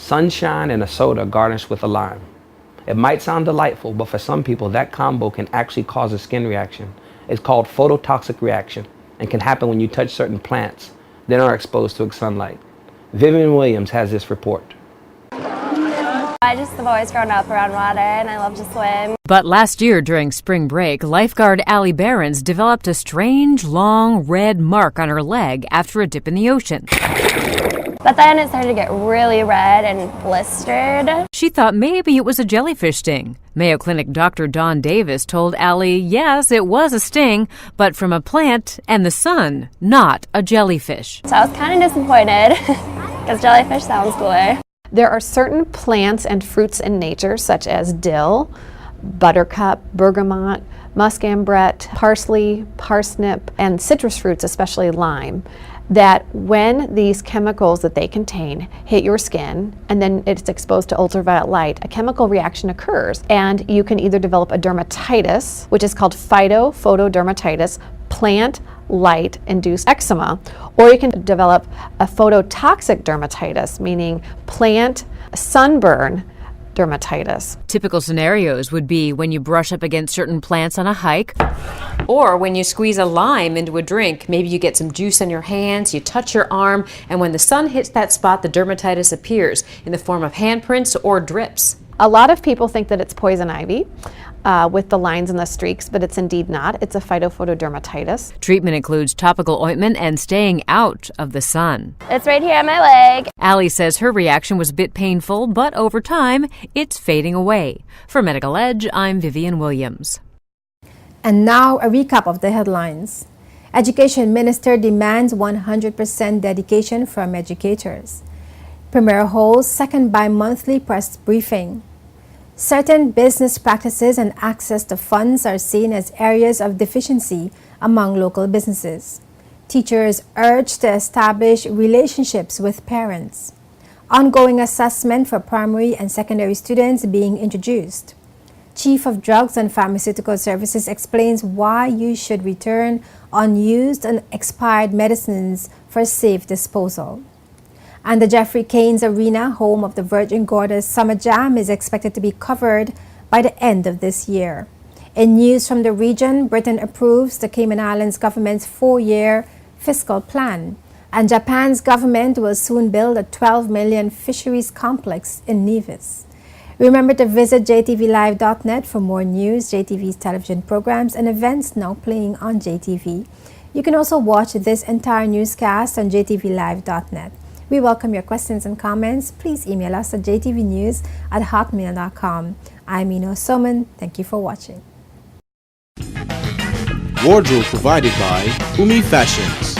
sunshine and a soda garnished with a lime. It might sound delightful, but for some people that combo can actually cause a skin reaction. It's called phototoxic reaction and can happen when you touch certain plants that are exposed to sunlight. Vivian Williams has this report. I just have always grown up around water and I love to swim. But last year during spring break, lifeguard Allie Behrens developed a strange, long, red mark on her leg after a dip in the ocean. But then it started to get really red and blistered. She thought maybe it was a jellyfish sting. Mayo Clinic Dr. Dawn Davis told Allie, yes, it was a sting, but from a plant and the sun, not a jellyfish. So I was kind of disappointed because jellyfish sounds cooler. There are certain plants and fruits in nature, such as dill, buttercup, bergamot, muscambret, parsley, parsnip, and citrus fruits, especially lime, that when these chemicals that they contain hit your skin and then it's exposed to ultraviolet light, a chemical reaction occurs and you can either develop a dermatitis, which is called phytophotodermatitis, plant light induced eczema, or you can develop a phototoxic dermatitis, meaning plant sunburn dermatitis. Typical scenarios would be when you brush up against certain plants on a hike, or when you squeeze a lime into a drink. Maybe you get some juice on your hands, you touch your arm, and when the sun hits that spot, the dermatitis appears in the form of handprints or drips. A lot of people think that it's poison ivy with the lines and the streaks, but it's indeed not. It's a phytophotodermatitis. Treatment includes topical ointment and staying out of the sun. It's right here on my leg. Allie says her reaction was a bit painful, but over time, it's fading away. For Medical Edge, I'm Vivian Williams. And now a recap of the headlines. Education Minister demands 100% dedication from educators. Premier holds second bi-monthly press briefing. Certain business practices and access to funds are seen as areas of deficiency among local businesses. Teachers urged to establish relationships with parents. Ongoing assessment for primary and secondary students being introduced. Chief of Drugs and Pharmaceutical Services explains why you should return unused and expired medicines for safe disposal. And the Jeffrey Caines Arena, home of the Virgin Gordas Summer Jam, is expected to be covered by the end of this year. In news from the region, Britain approves the Cayman Islands government's 4-year fiscal plan. And Japan's government will soon build a 12 million fisheries complex in Nevis. Remember to visit jtvlive.net for more news, JTV's television programs, and events now playing on JTV. You can also watch this entire newscast on jtvlive.net. We welcome your questions and comments. Please email us at jtvnews@hotmail.com. I'm Ino Soman. Thank you for watching. Wardrobe provided by Umi Fashions.